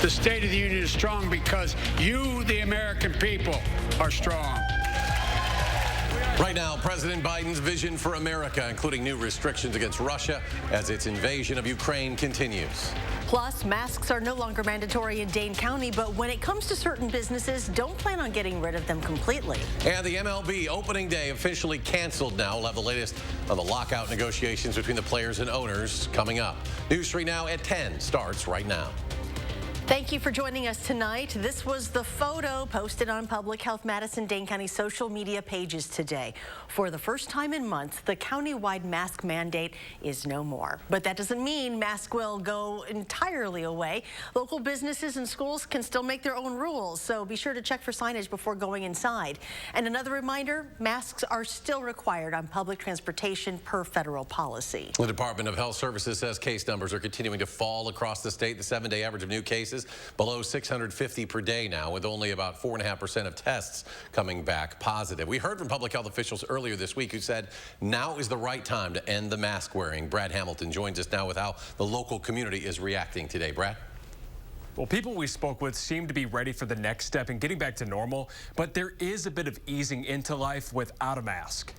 The State of the Union is strong because you, the American people, are strong. Right now, President Biden's vision for America, including new restrictions against Russia as its invasion of Ukraine continues. Plus, masks are no longer mandatory in Dane County, but when it comes to certain businesses, don't plan on getting rid of them completely. And the MLB opening day officially canceled now. We'll have the latest on the lockout negotiations between the players and owners coming up. News 3 Now at 10 starts right now. Thank you for joining us tonight. This was the photo posted on Public Health Madison Dane County social media pages today. For the first time in months, the county-wide mask mandate is no more. But that doesn't mean masks will go entirely away. Local businesses and schools can still make their own rules, so be sure to check for signage before going inside. And another reminder, masks are still required on public transportation per federal policy. The Department of Health Services says case numbers are continuing to fall across the state. The 7-day average of new cases below 650 per day now, with only about 4.5% of tests coming back positive. We heard from public health officials earlier this week who said now is the right time to end the mask wearing. Brad Hamilton joins us now with how the local community is reacting today. Brad? Well, people we spoke with seem to be ready for the next step in getting back to normal, but there is a bit of easing into life without a mask.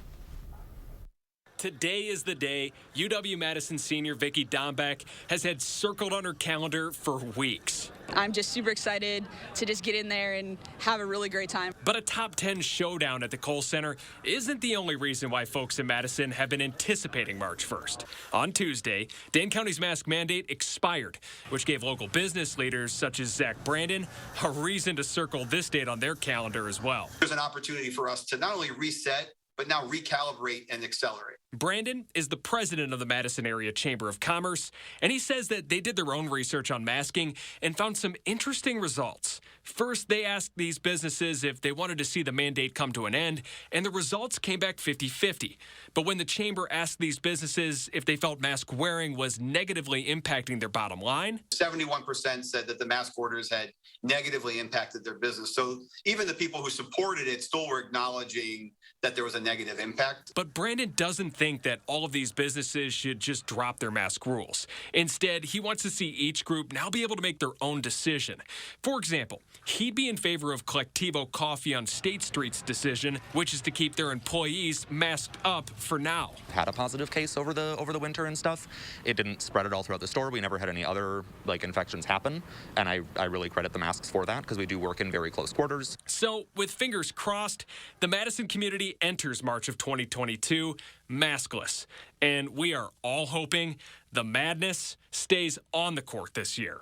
Today is the day UW-Madison senior Vicki Dombeck has had circled on her calendar for weeks. I'm just super excited to just get in there and have a really great time. But a top 10 showdown at the Kohl Center isn't the only reason why folks in Madison have been anticipating March 1st. On Tuesday, Dane County's mask mandate expired, which gave local business leaders such as Zach Brandon a reason to circle this date on their calendar as well. There's an opportunity for us to not only reset, but now recalibrate and accelerate. Brandon is the president of the Madison Area Chamber of Commerce, and he says that they did their own research on masking and found some interesting results. First, they asked these businesses if they wanted to see the mandate come to an end, and the results came back 50-50. But when the chamber asked these businesses if they felt mask wearing was negatively impacting their bottom line, 71% said that the mask orders had negatively impacted their business. So even the people who supported it still were acknowledging that there was a negative impact. But Brandon doesn't think that all of these businesses should just drop their mask rules. Instead, he wants to see each group now be able to make their own decision. For example, he'd be in favor of Collectivo Coffee on State Street's decision, which is to keep their employees masked up for now. Had a positive case over the winter and stuff. It didn't spread it all throughout the store. We never had any other infections happen, and I really credit the masks for that because we do work in very close quarters. So with fingers crossed, the Madison community enters March of 2022 maskless, and we are all hoping the madness stays on the court this year.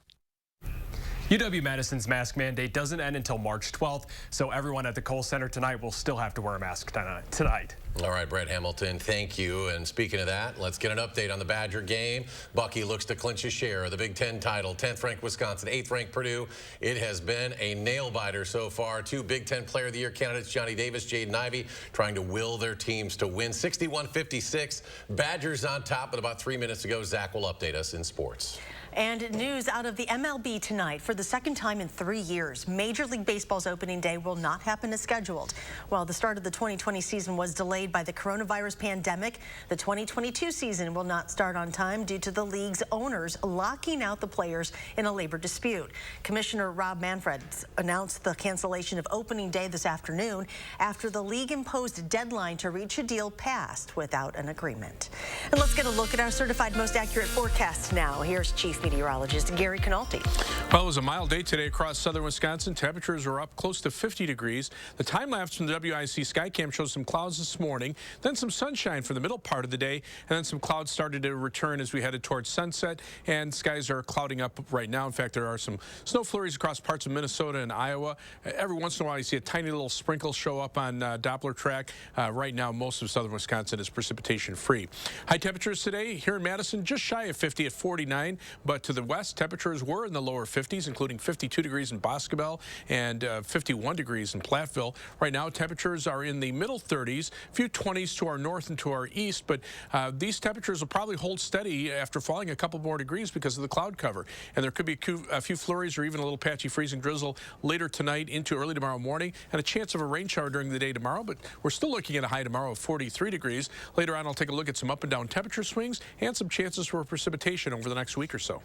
UW-Madison's mask mandate doesn't end until March 12th, so everyone at the Kohl Center tonight will still have to wear a mask tonight. All right, Brad Hamilton, thank you. And speaking of that, let's get an update on the Badger game. Bucky looks to clinch a share of the Big Ten title. 10th ranked Wisconsin, 8th ranked Purdue. It has been a nail-biter so far. 2 Big Ten Player of the Year candidates, Johnny Davis, Jaden Ivey, trying to will their teams to win. 61-56. Badgers on top, but about 3 minutes ago, Zach will update us in sports. And news out of the MLB tonight. For the second time in 3 years, Major League Baseball's opening day will not happen as scheduled. While the start of the 2020 season was delayed by the coronavirus pandemic, the 2022 season will not start on time due to the league's owners locking out the players in a labor dispute. Commissioner Rob Manfred announced the cancellation of opening day this afternoon after the league imposed a deadline to reach a deal passed without an agreement. And let's get a look at our certified most accurate forecast now. Here's Chief Meteorologist Gary Canalti. Well, it was a mild day today across southern Wisconsin. Temperatures were up close to 50 degrees. The time lapse from the WIC Skycam shows some clouds this morning, then some sunshine for the middle part of the day, and then some clouds started to return as we headed towards sunset, and skies are clouding up right now. In fact, there are some snow flurries across parts of Minnesota and Iowa. Every once in a while, you see a tiny little sprinkle show up on Doppler track. Right now, most of southern Wisconsin is precipitation free. High temperatures today here in Madison, just shy of 50 at 49, but to the west, temperatures were in the lower 50s, including 52 degrees in Boscobel and 51 degrees in Platteville. Right now, temperatures are in the middle 30s, a few 20s to our north and to our east, but these temperatures will probably hold steady after falling a couple more degrees because of the cloud cover. And there could be a few flurries or even a little patchy freezing drizzle later tonight into early tomorrow morning, and a chance of a rain shower during the day tomorrow, but we're still looking at a high tomorrow of 43 degrees. Later on, I'll take a look at some up and down temperature swings and some chances for precipitation over the next week or so.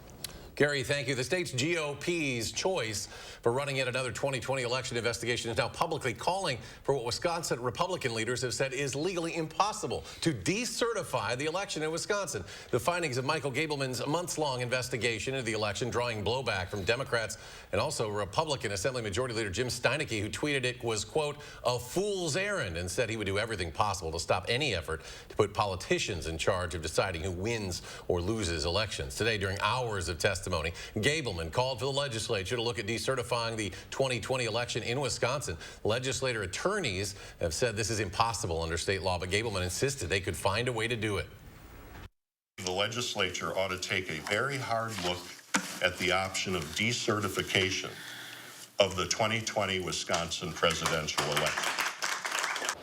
Gary, thank you. The state's GOP's choice for running yet another 2020 election investigation is now publicly calling for what Wisconsin Republican leaders have said is legally impossible, to decertify the election in Wisconsin. The findings of Michael Gableman's months-long investigation into the election drawing blowback from Democrats and also Republican Assembly Majority Leader Jim Steineke, who tweeted it was, quote, a fool's errand, and said he would do everything possible to stop any effort to put politicians in charge of deciding who wins or loses elections. Today, during hours of testimony, Gableman called for the legislature to look at decertifying the 2020 election in Wisconsin. Legislator attorneys have said this is impossible under state law, but Gableman insisted they could find a way to do it. The legislature ought to take a very hard look at the option of decertification of the 2020 Wisconsin presidential election.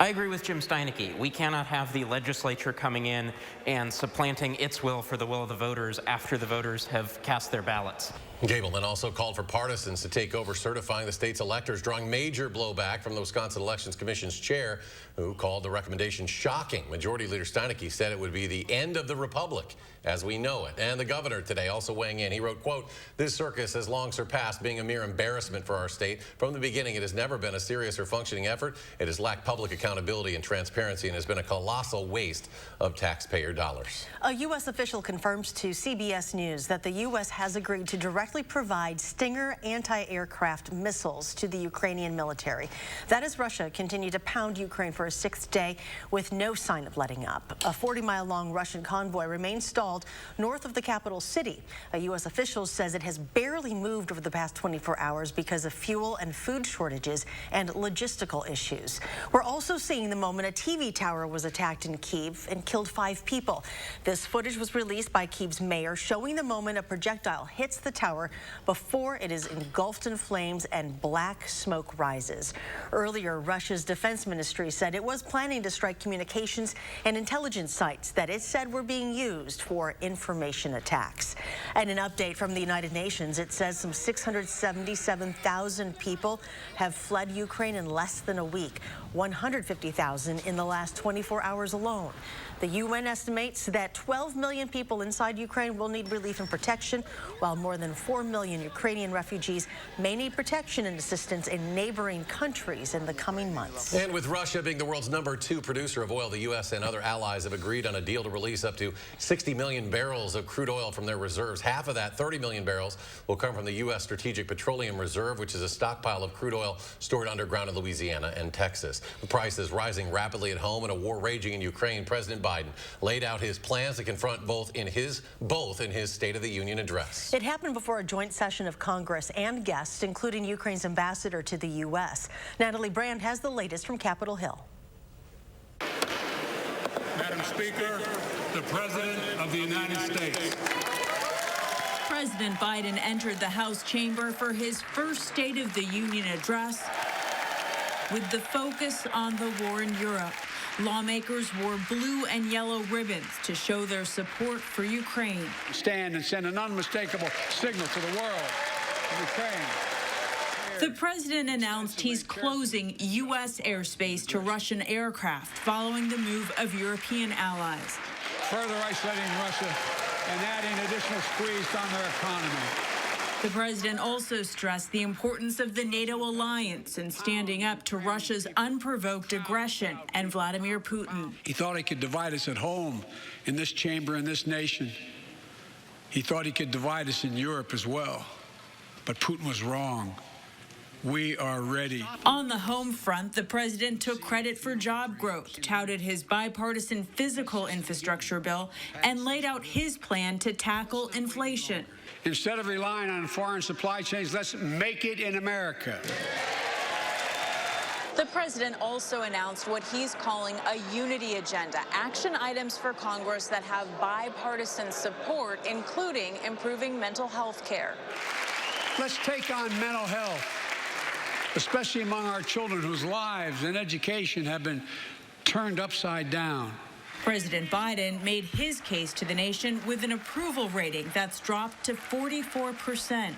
I agree with Jim Steineke. We cannot have the legislature coming in and supplanting its will for the will of the voters after the voters have cast their ballots. Gableman also called for partisans to take over certifying the state's electors, drawing major blowback from the Wisconsin Elections Commission's chair, who called the recommendation shocking. Majority Leader Steineke said it would be the end of the republic as we know it. And the governor today also weighing in. He wrote, quote, this circus has long surpassed being a mere embarrassment for our state. From the beginning, it has never been a serious or functioning effort. It has lacked public accountability and transparency and has been a colossal waste of taxpayer dollars. A U.S. official confirms to CBS News that the U.S. has agreed to directly provide Stinger anti-aircraft missiles to the Ukrainian military. That as Russia continued to pound Ukraine for a sixth day with no sign of letting up. A 40-mile-long Russian convoy remains stalled north of the capital city. A U.S. official says it has barely moved over the past 24 hours because of fuel and food shortages and logistical issues. We're also seeing the moment a TV tower was attacked in Kyiv and killed 5 people. This footage was released by Kyiv's mayor, showing the moment a projectile hits the tower before it is engulfed in flames and black smoke rises. Earlier, Russia's defense ministry said it was planning to strike communications and intelligence sites that it said were being used for information attacks. And an update from the United Nations, it says some 677,000 people have fled Ukraine in less than a week, 150,000 in the last 24 hours alone. The UN estimates that 12 million people inside Ukraine will need relief and protection, while more than 4 million Ukrainian refugees may need protection and assistance in neighboring countries in the coming months. And with Russia being the world's #2 producer of oil, the U.S. and other allies have agreed on a deal to release up to 60 million barrels of crude oil from their reserves. Half of that, 30 million barrels, will come from the U.S. Strategic Petroleum Reserve, which is a stockpile of crude oil stored underground in Louisiana and Texas. The price is rising rapidly at home and a war raging in Ukraine. President Biden laid out his plans to confront both in his State of the Union address. It happened before a joint session of Congress and guests, including Ukraine's ambassador to the U.S. Natalie Brand has the latest from Capitol Hill. Madam Speaker, the President of the United States. President Biden entered the House chamber for his first State of the Union address with the focus on the war in Europe. Lawmakers wore blue and yellow ribbons to show their support for Ukraine. Stand and send an unmistakable signal to the world of Ukraine. The president announced he's closing U.S. airspace to Russian aircraft following the move of European allies. Further isolating Russia and adding additional squeeze on their economy. The president also stressed the importance of the NATO alliance in standing up to Russia's unprovoked aggression and Vladimir Putin. He thought he could divide us at home, in this chamber, in this nation. He thought he could divide us in Europe as well. But Putin was wrong. We are ready. On the home front, the president took credit for job growth, touted his bipartisan physical infrastructure bill, and laid out his plan to tackle inflation. Instead of relying on foreign supply chains, let's make it in America. The president also announced what he's calling a unity agenda, action items for Congress that have bipartisan support, including improving mental health care. Let's take on mental health, especially among our children whose lives and education have been turned upside down. President Biden made his case to the nation with an approval rating that's dropped to 44%.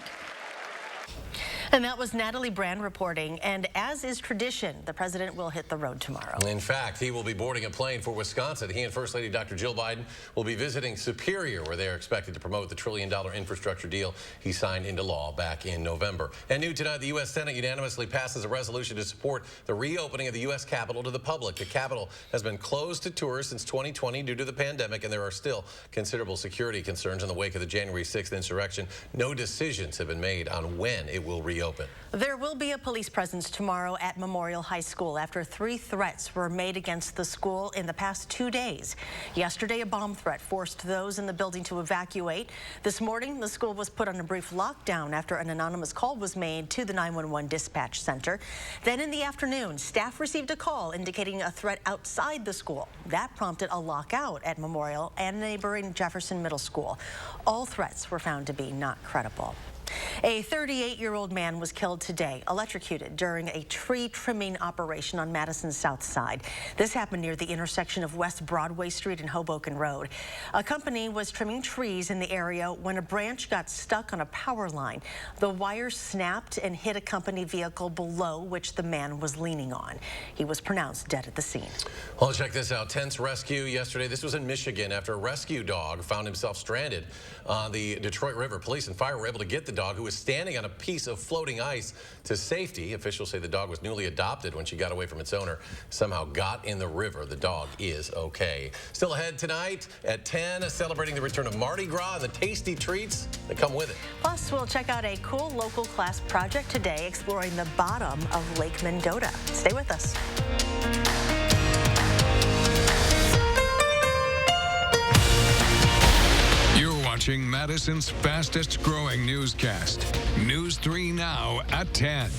And that was Natalie Brand reporting. And as is tradition, the president will hit the road tomorrow. In fact, he will be boarding a plane for Wisconsin. He and First Lady Dr. Jill Biden will be visiting Superior, where they are expected to promote the trillion-dollar infrastructure deal he signed into law back in November. And new tonight, the U.S. Senate unanimously passes a resolution to support the reopening of the U.S. Capitol to the public. The Capitol has been closed to tourists since 2020 due to the pandemic, and there are still considerable security concerns in the wake of the January 6th insurrection. No decisions have been made on when it will reopen. There will be a police presence tomorrow at Memorial High School after 3 threats were made against the school in the past 2 days. Yesterday, a bomb threat forced those in the building to evacuate. This morning, the school was put on a brief lockdown after an anonymous call was made to the 911 dispatch center. Then in the afternoon, staff received a call indicating a threat outside the school. That prompted a lockout at Memorial and neighboring Jefferson Middle School. All threats were found to be not credible. A 38-year-old man was killed today, electrocuted during a tree trimming operation on Madison's south side. This happened near the intersection of West Broadway Street and Hoboken Road. A company was trimming trees in the area when a branch got stuck on a power line. The wire snapped and hit a company vehicle below which the man was leaning on. He was pronounced dead at the scene. Well, check this out. Tense rescue yesterday. This was in Michigan after a rescue dog found himself stranded on the Detroit River. Police and fire were able to get the dog, who was standing on a piece of floating ice, to safety. Officials say the dog was newly adopted when she got away from its owner, somehow got in the river. The dog is okay. Still ahead tonight at 10, celebrating the return of Mardi Gras and the tasty treats that come with it. Plus, we'll check out a cool local class project today exploring the bottom of Lake Mendota. Stay with us. Watching Madison's fastest growing newscast. News 3 now at 10.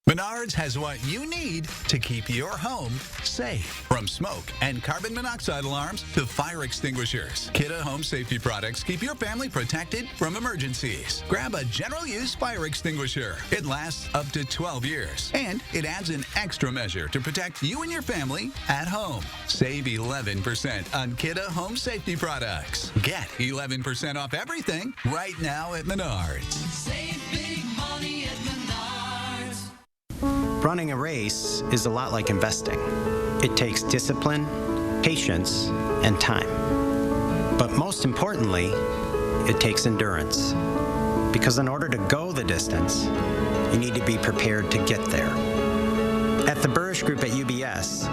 Menards has what you need to keep your home safe. From smoke and carbon monoxide alarms to fire extinguishers, Kidde Home Safety products keep your family protected from emergencies. Grab a general use fire extinguisher. It lasts up to 12 years. And it adds an extra measure to protect you and your family at home. Save 11% on Kidde Home Safety products. Get 11% off everything right now at Menards. Save big money at Menards. Running a race is a lot like investing. It takes discipline, patience, and time. But most importantly, it takes endurance. Because in order to go the distance, you need to be prepared to get there. At the Burrish Group at UBS,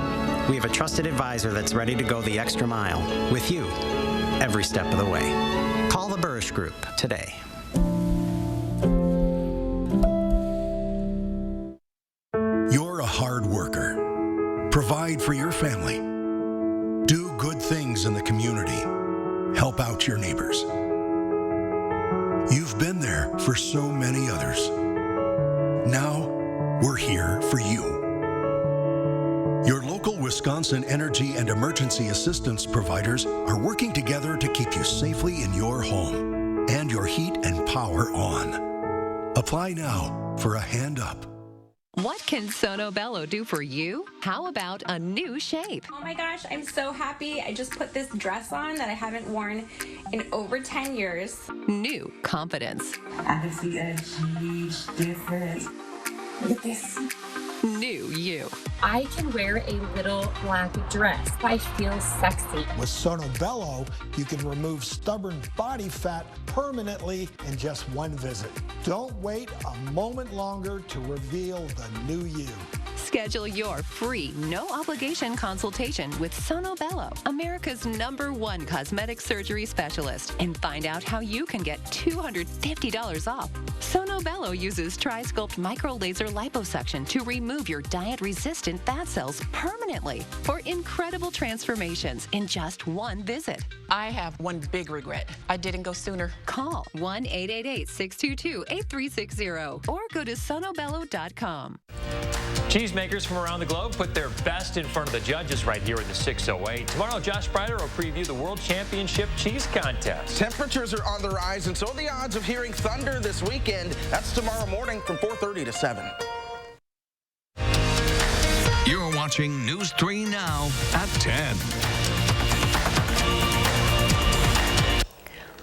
we have a trusted advisor that's ready to go the extra mile with you every step of the way. Call the Burrish Group today. You're a hard worker. Provide for your family. Do good things in the community. Help out your neighbors. You've been there for so many others. Now, we're here for you. Your local Wisconsin energy and emergency assistance providers are working together to keep you safely in your home and your heat and power on. Apply now for a hand up. What can Sono Bello do for you? How about a new shape? Oh my gosh, I'm so happy. I just put this dress on that I haven't worn in over 10 years. New confidence. I can see a huge difference. Look at this. New you. I can wear a little black dress. I feel sexy. With Sono Bello, you can remove stubborn body fat permanently in just one visit. Don't wait a moment longer to reveal the new you. Schedule your free, no-obligation consultation with Sono Bello, America's #1 cosmetic surgery specialist, and find out how you can get $250 off. Sono Bello uses Tri-Sculpt micro-laser liposuction to remove your diet-resistant fat cells permanently for incredible transformations in just one visit. I have one big regret. I didn't go sooner. Call 1-888-622-8360 or go to sonobello.com. Cheesemakers from around the globe put their best in front of the judges right here in the 608. Tomorrow, Josh Sprider will preview the World Championship Cheese Contest. Temperatures are on the rise, and so are the odds of hearing thunder this weekend. That's tomorrow morning from 4:30 to 7. You're watching News 3 now at 10.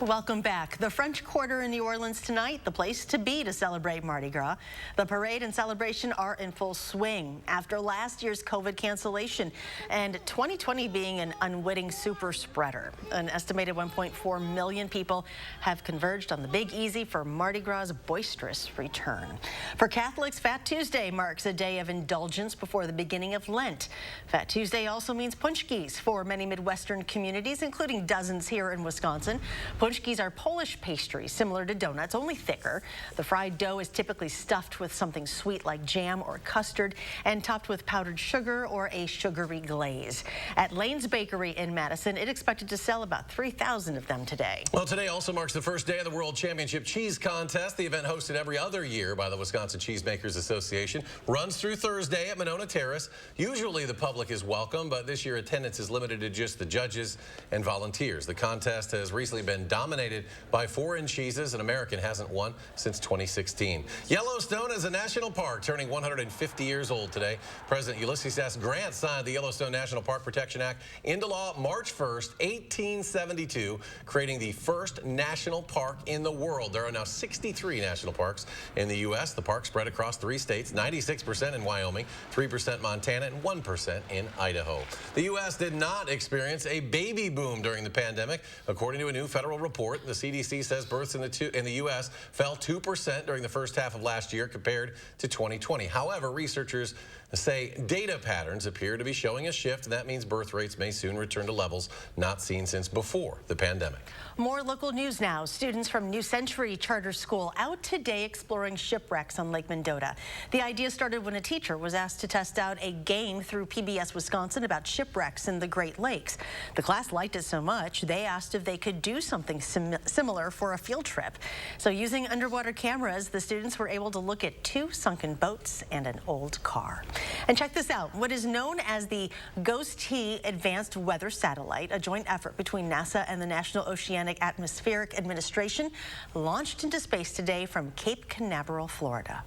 Welcome back. The French Quarter in New Orleans tonight, the place to be to celebrate Mardi Gras. The parade and celebration are in full swing after last year's COVID cancellation and 2020 being an unwitting super spreader. An estimated 1.4 million people have converged on the Big Easy for Mardi Gras' boisterous return. For Catholics, Fat Tuesday marks a day of indulgence before the beginning of Lent. Fat Tuesday also means punchkis for many Midwestern communities, including dozens here in Wisconsin. Punchkis are Polish pastries similar to donuts, only thicker. The fried dough is typically stuffed with something sweet like jam or custard and topped with powdered sugar or a sugary glaze. At Lane's Bakery in Madison, it expected to sell about 3,000 of them today. Well, today also marks the first day of the World Championship Cheese Contest. The event, hosted every other year by the Wisconsin Cheesemakers Association, runs through Thursday at Monona Terrace. Usually the public is welcome, but this year attendance is limited to just the judges and volunteers. The contest has recently been dominated by foreign cheeses. An American hasn't won since 2016. Yellowstone is a national park turning 150 years old today. President Ulysses S. Grant signed the Yellowstone National Park Protection Act into law March 1st, 1872, creating the first national park in the world. There are now 63 national parks in the U.S. The park spread across 3 states, 96% in Wyoming, 3% Montana, and 1% in Idaho. The U.S. did not experience a baby boom during the pandemic. According to a new federal report, the CDC says births in the U.S. fell 2% during the first half of last year compared to 2020. However, researchers say data patterns appear to be showing a shift, and that means birth rates may soon return to levels not seen since before the pandemic. More local news now. Students from New Century Charter School out today exploring shipwrecks on Lake Mendota. The idea started when a teacher was asked to test out a game through PBS Wisconsin about shipwrecks in the Great Lakes. The class liked it so much, they asked if they could do something similar for a field trip. So using underwater cameras, the students were able to look at 2 sunken boats and an old car. And check this out. What is known as the WISC-TV Advanced Weather Satellite, a joint effort between NASA and the National Oceanic Atmospheric Administration, launched into space today from Cape Canaveral, Florida.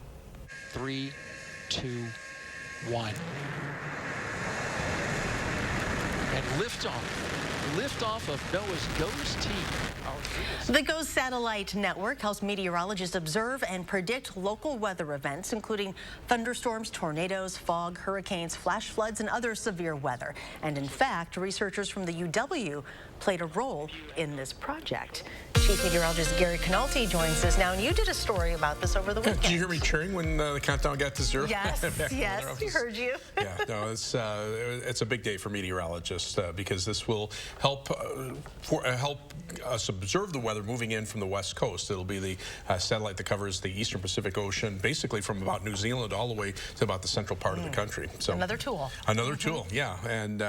3, 2, 1. And liftoff. Liftoff of Noah's WISC-TV. The GOES satellite network helps meteorologists observe and predict local weather events, including thunderstorms, tornadoes, fog, hurricanes, flash floods, and other severe weather. And in fact, researchers from the UW played a role in this project. Chief Meteorologist Gary Canalti joins us now, and you did a story about this over the weekend. Did you hear me cheering when the countdown got to 0? Yes, yes, we heard you. Yeah, no, it's a big day for meteorologists because this will help us observe the weather moving in from the west coast. It'll be the satellite that covers the eastern Pacific Ocean, basically from about New Zealand all the way to about the central part of the country. So another tool. Another tool, yeah. And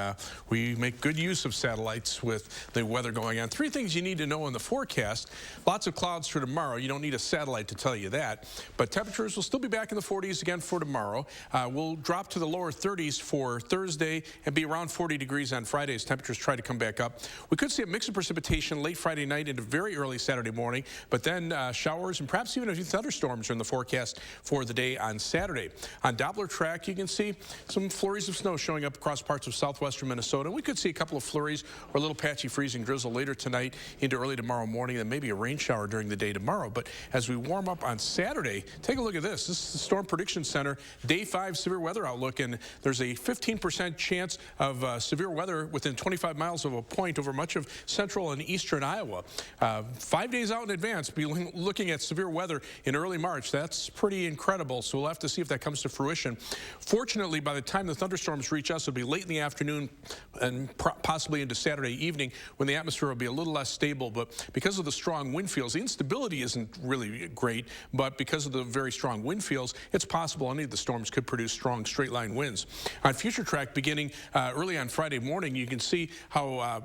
we make good use of satellites with the weather going on. 3 things you need to know in the forecast. Lots of clouds for tomorrow. You don't need a satellite to tell you that. But temperatures will still be back in the 40s again for tomorrow. We'll drop to the lower 30s for Thursday and be around 40 degrees on Friday as temperatures try to come back up. We could see a mix of precipitation late Friday night into very early Saturday morning, but then showers and perhaps even a few thunderstorms are in the forecast for the day on Saturday. On Doppler track, you can see some flurries of snow showing up across parts of southwestern Minnesota. We could see a couple of flurries or a little patchy freezing drizzle later tonight into early tomorrow morning, and maybe a rain shower during the day tomorrow. But as we warm up on Saturday, take a look at this. This is the Storm Prediction Center Day 5 severe weather outlook, and there's a 15% chance of severe weather within 25 miles of a point over much of central and eastern Iowa. 5 days out in advance, be looking at severe weather in early March. That's pretty incredible, so we'll have to see if that comes to fruition. Fortunately, by the time the thunderstorms reach us, it'll be late in the afternoon and possibly into Saturday evening when the atmosphere will be a little less stable. But because of the strong wind fields, the instability isn't really great, but because of the very strong wind fields, it's possible any of the storms could produce strong straight-line winds. On future track, beginning early on Friday morning, you can see how,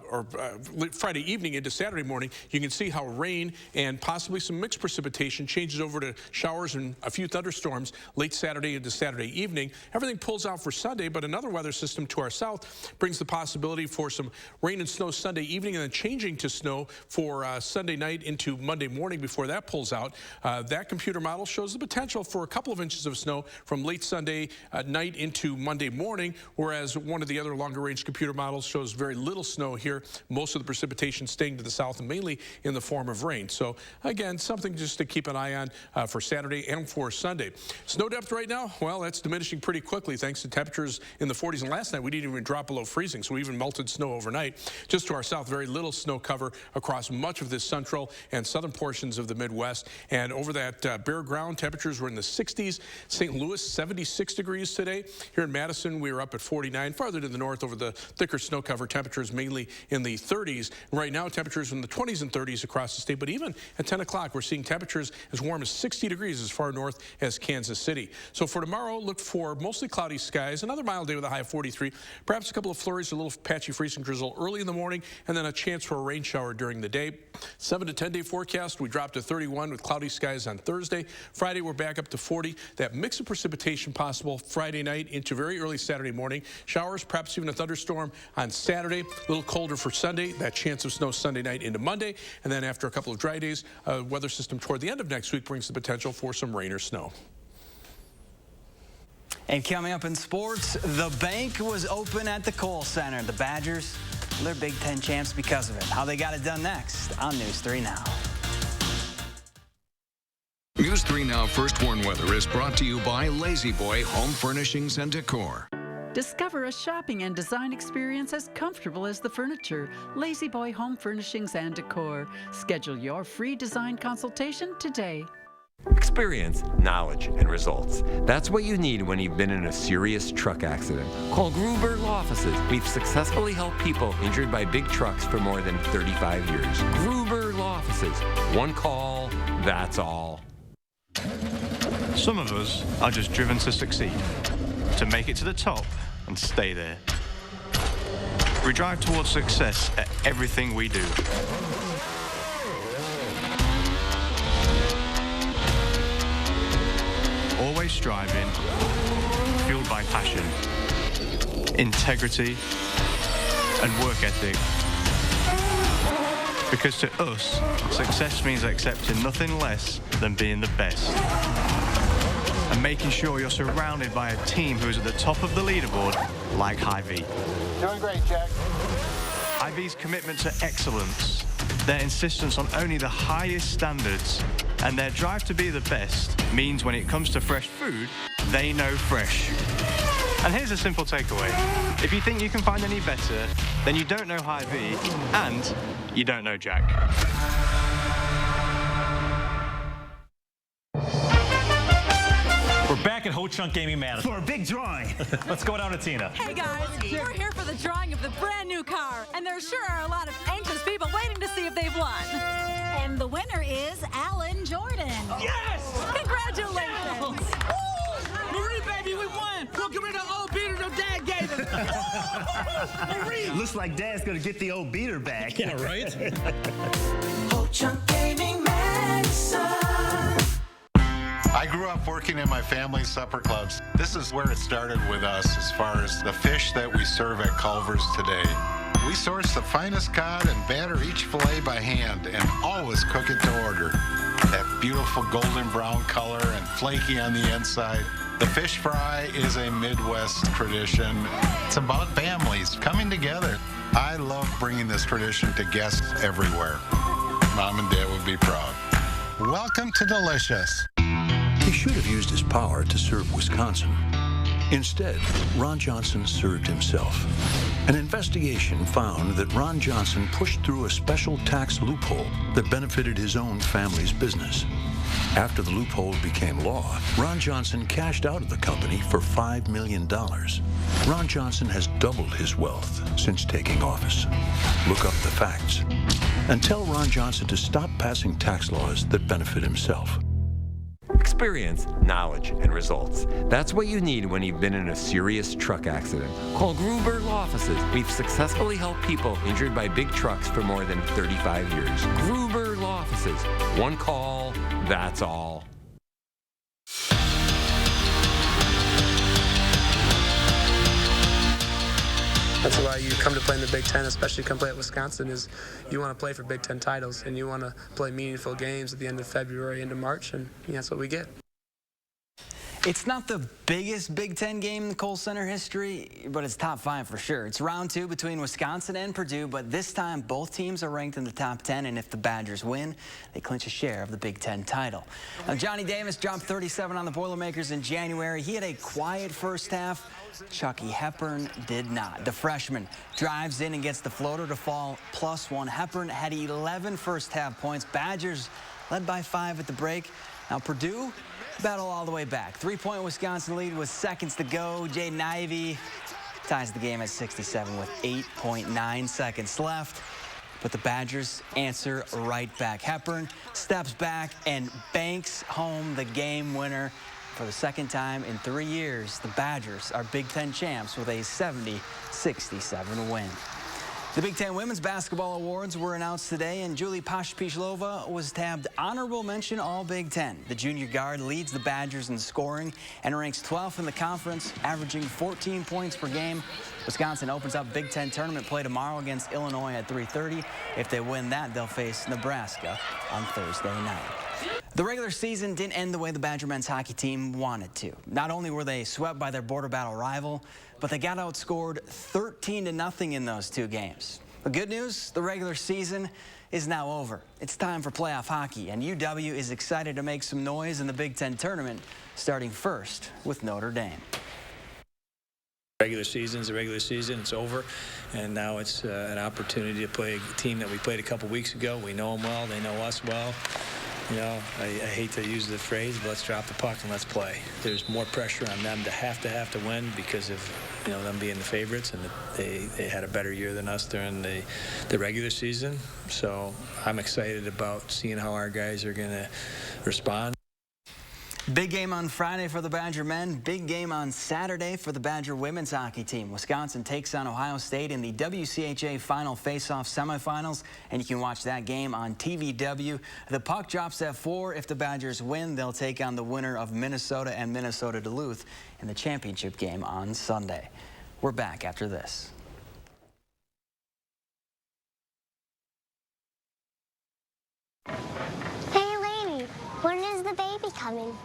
Friday evening into Saturday morning, you can see how rain and possibly some mixed precipitation changes over to showers and a few thunderstorms late Saturday into Saturday evening. Everything pulls out for Sunday, but another weather system to our south brings the possibility for some rain and snow Sunday evening and then changing to snow for Sunday Sunday night into Monday morning before that pulls out. That computer model shows the potential for a couple of inches of snow from late Sunday night into Monday morning, whereas one of the other longer range computer models shows very little snow here. Most of the precipitation staying to the south and mainly in the form of rain. So again, something just to keep an eye on for Saturday and for Sunday. Snow depth right now, well, that's diminishing pretty quickly thanks to temperatures in the 40s. And last night we didn't even drop below freezing, so we even melted snow overnight. Just to our south, very little snow cover across much of this central and southern portions of the Midwest. And over that bare ground, temperatures were in the 60s. St. Louis, 76 degrees today. Here in Madison, we were up at 49. Farther to the north, over the thicker snow cover, temperatures mainly in the 30s. Right now, temperatures in the 20s and 30s across the state. But even at 10 o'clock, we're seeing temperatures as warm as 60 degrees as far north as Kansas City. So for tomorrow, look for mostly cloudy skies, another mild day with a high of 43. Perhaps a couple of flurries, a little patchy freezing drizzle early in the morning, and then a chance for a rain shower during the day. 7 to 10 day forecast, we dropped to 31 with cloudy skies on Thursday. Friday, we're back up to 40. That mix of precipitation possible Friday night into very early Saturday morning. Showers, perhaps even a thunderstorm on Saturday. A little colder for Sunday. That chance of snow Sunday night into Monday. And then after a couple of dry days, a weather system toward the end of next week brings the potential for some rain or snow. And coming up in sports, the bank was open at the Kohl Center. The Badgers, they're Big Ten champs because of it. How they got it done next on News 3 Now. News 3 Now First Warn Weather is brought to you by Lazy Boy Home Furnishings and Decor. Discover a shopping and design experience as comfortable as the furniture. Lazy Boy Home Furnishings and Decor. Schedule your free design consultation today. Experience, knowledge, and results. That's what you need when you've been in a serious truck accident. Call Gruber Law Offices. We've successfully helped people injured by big trucks for more than 35 years. Gruber Law Offices. One call, that's all. Some of us are just driven to succeed, to make it to the top and stay there. We drive towards success at everything we do. Always striving, fueled by passion, integrity, and work ethic. Because to us, success means accepting nothing less than being the best. And making sure you're surrounded by a team who is at the top of the leaderboard, like Hy-Vee. Doing great, Jack. Hy-Vee's commitment to excellence, their insistence on only the highest standards, and their drive to be the best means when it comes to fresh food, they know fresh. And here's a simple takeaway. If you think you can find any better, then you don't know Hy-Vee, and you don't know Jack. We're back at Ho Chunk Gaming Madison for a big drawing. Let's go down to Tina. Hey guys, we're here for the drawing of the brand new car, and there sure are a lot of anxious people waiting to see if they've won. And the winner is Alan Jordan. Yes! Congratulations! Marie, baby, we won! Look at the old beater no dad gave him. Marie! Looks like Dad's gonna get the old beater back. Yeah, right? Ho Chunk Gaming Madison. I grew up working in my family's supper clubs. This is where it started with us as far as the fish that we serve at Culver's today. We source the finest cod and batter each fillet by hand and always cook it to order. That beautiful golden brown color and flaky on the inside. The fish fry is a Midwest tradition. It's about families coming together. I love bringing this tradition to guests everywhere. Mom and Dad would be proud. Welcome to Delicious. He should have used his power to serve Wisconsin. Instead, Ron Johnson served himself. An investigation found that Ron Johnson pushed through a special tax loophole that benefited his own family's business. After the loophole became law, Ron Johnson cashed out of the company for $5 million. Ron Johnson has doubled his wealth since taking office. Look up the facts and tell Ron Johnson to stop passing tax laws that benefit himself. Experience, knowledge, and results. That's what you need when you've been in a serious truck accident. Call Gruber Law Offices. We've successfully helped people injured by big trucks for more than 35 years. Gruber Law Offices. One call, that's all. That's why you come to play in the Big Ten, especially come play at Wisconsin, is you want to play for Big Ten titles, and you want to play meaningful games at the end of February into March, and that's what we get. It's not the biggest Big Ten game in Kohl Center history, but it's top 5 for sure. It's round 2 between Wisconsin and Purdue, but this time both teams are ranked in the top 10, and if the Badgers win, they clinch a share of the Big Ten title. Now, Johnny Davis dropped 37 on the Boilermakers in January. He had a quiet first half. Chucky Hepburn did not. The freshman drives in and gets the floater to fall +1. Hepburn had 11 first-half points. Badgers led by 5 at the break. Now, Purdue battle all the way back. 3-point Wisconsin lead with seconds to go. Jaden Ivey ties the game at 67 with 8.9 seconds left. But the Badgers answer right back. Hepburn steps back and banks home the game winner. For the second time in 3 years, the Badgers are Big Ten champs with a 70-67 win. The Big Ten Women's Basketball Awards were announced today, and Julie Poshpishlova was tabbed Honorable Mention All Big Ten. The junior guard leads the Badgers in scoring and ranks 12th in the conference, averaging 14 points per game. Wisconsin opens up Big Ten tournament play tomorrow against Illinois at 3:30. If they win that, they'll face Nebraska on Thursday night. The regular season didn't end the way the Badger men's hockey team wanted to. Not only were they swept by their border battle rival, but they got outscored 13-0 in those 2 games. The good news, the regular season is now over. It's time for playoff hockey, and UW is excited to make some noise in the Big Ten tournament, starting first with Notre Dame. Regular season's a regular season. It's over, and now it's an opportunity to play a team that we played a couple weeks ago. We know them well. They know us well. You know, I hate to use the phrase, but let's drop the puck and let's play. There's more pressure on them to have to win because of, you know, them being the favorites, and they had a better year than us during the regular season. So I'm excited about seeing how our guys are going to respond. Big game on Friday for the Badger men. Big game on Saturday for the Badger women's hockey team. Wisconsin takes on Ohio State in the WCHA Final Face-Off semifinals, and you can watch that game on TVW. The puck drops at 4. If the Badgers win, they'll take on the winner of Minnesota and Minnesota Duluth in the championship game on Sunday. We're back after this. Hey, Lainey, when is the baby coming?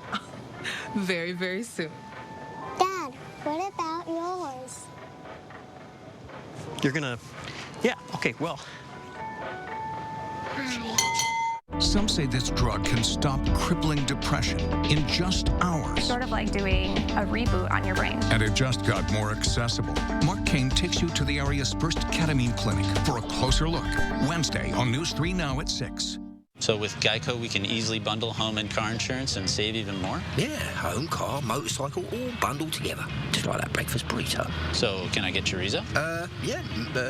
Very, very soon. Dad, what about yours? You're gonna, yeah, okay, well. Some say this drug can stop crippling depression in just hours. Sort of like doing a reboot on your brain. And it just got more accessible. Mark Kane takes you to the area's first ketamine clinic for a closer look. Wednesday on News 3 Now at 6. So with Geico, we can easily bundle home and car insurance and save even more? Yeah, home, car, motorcycle, all bundled together. Just like that breakfast burrito. So can I get chorizo? Yeah,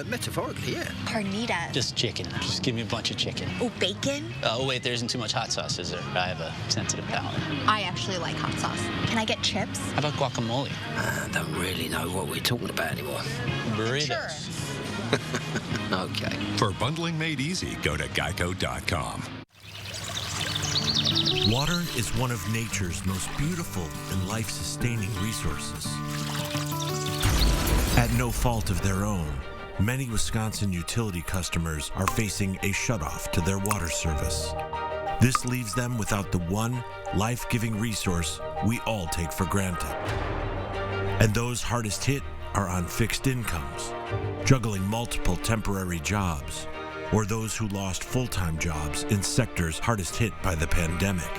metaphorically, yeah. Carnitas. Just chicken. Just give me a bunch of chicken. Oh, bacon? Oh, wait, there isn't too much hot sauce, is there? I have a sensitive palate. I actually like hot sauce. Can I get chips? How about guacamole? I don't really know what we're talking about anymore. Burritos. Okay. For bundling made easy, go to geico.com. Water is one of nature's most beautiful and life-sustaining resources. At no fault of their own, many Wisconsin utility customers are facing a shutoff to their water service. This leaves them without the one life-giving resource we all take for granted. And those hardest hit are on fixed incomes, juggling multiple temporary jobs, or those who lost full-time jobs in sectors hardest hit by the pandemic.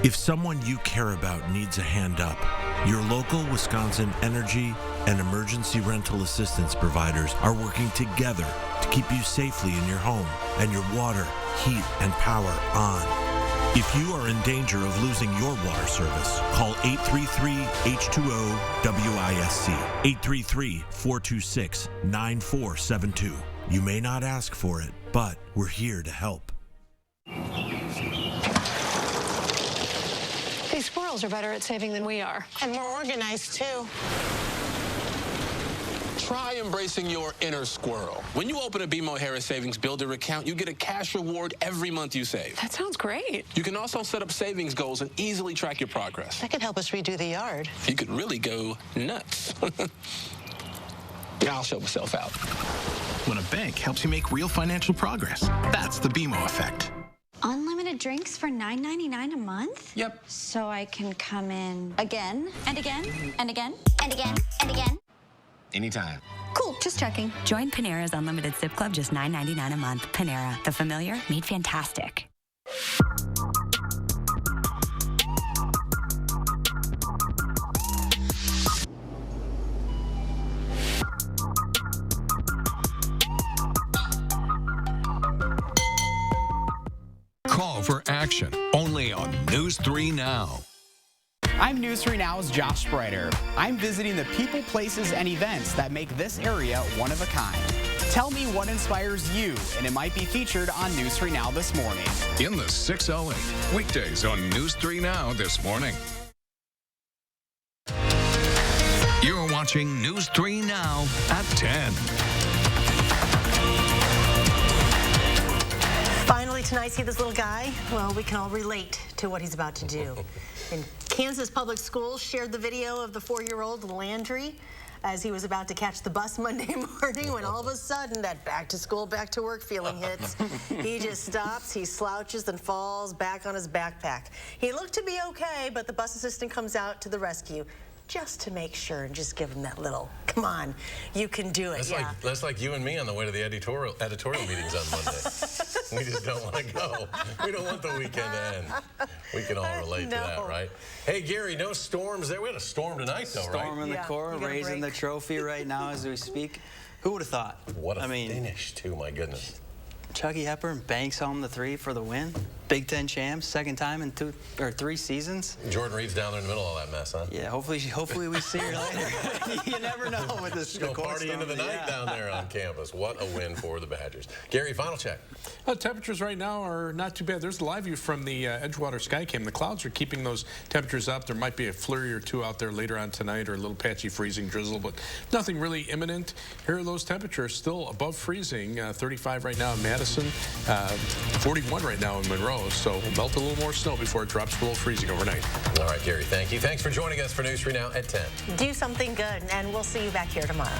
If someone you care about needs a hand up, your local Wisconsin energy and emergency rental assistance providers are working together to keep you safely in your home and your water, heat, and power on. If you are in danger of losing your water service, call 833-H2O-WISC, 833-426-9472. You may not ask for it, but we're here to help. These squirrels are better at saving than we are. And more organized, too. Try embracing your inner squirrel. When you open a BMO Harris Savings Builder account, you get a cash reward every month you save. That sounds great. You can also set up savings goals and easily track your progress. That could help us redo the yard. You could really go nuts. I'll show myself out. When a bank helps you make real financial progress, that's the BMO effect. Unlimited drinks for $9.99 a month? Yep. So I can come in again and again and again And again, and again. Anytime. Cool, just checking. Join Panera's Unlimited Sip Club, just $9.99 a month. Panera, the familiar made fantastic. Call for action only on News 3 Now. I'm News 3 Now's Josh Spreiter. I'm visiting the people, places, and events that make this area one of a kind. Tell me what inspires you, and it might be featured on News 3 Now this morning. In the 608, weekdays on News 3 Now this morning. You're watching News 3 Now at 10. Finally tonight, see this little guy? Well, we can all relate to what he's about to do. In Kansas Public Schools shared the video of the 4-year-old Landry as he was about to catch the bus Monday morning when all of a sudden that back to school, back to work feeling hits. He just stops, he slouches and falls back on his backpack. He looked to be okay, but the bus assistant comes out to the rescue just to make sure and just give him that little, come on, you can do it. That's like you and me on the way to the editorial meetings on Monday. We just don't want to go. We don't want the weekend to end. We can all relate to that, right? Hey, Gary, no storms there. We had a storm tonight, though, right? Storm in the core, raising the trophy right now as we speak. Who would have thought? What a finish, too, my goodness. Chucky Hepburn banks home the 3 for the win. Big Ten champs, second time in 3 seasons. Jordan Reed's down there in the middle of all that mess, huh? Yeah, hopefully we see her later. You never know with this. Go party into the night down there on campus. What a win for the Badgers. Gary, final check. Temperatures right now are not too bad. There's a live view from the Edgewater Skycam. The clouds are keeping those temperatures up. There might be a flurry or two out there later on tonight or a little patchy freezing drizzle, but nothing really imminent. Here are those temperatures still above freezing. 35 right now in Madison, 41 right now in Monroe. So we'll melt a little more snow before it drops below freezing overnight. All right, Gary, thank you. Thanks for joining us for News 3 Now at 10. Do something good, and we'll see you back here tomorrow.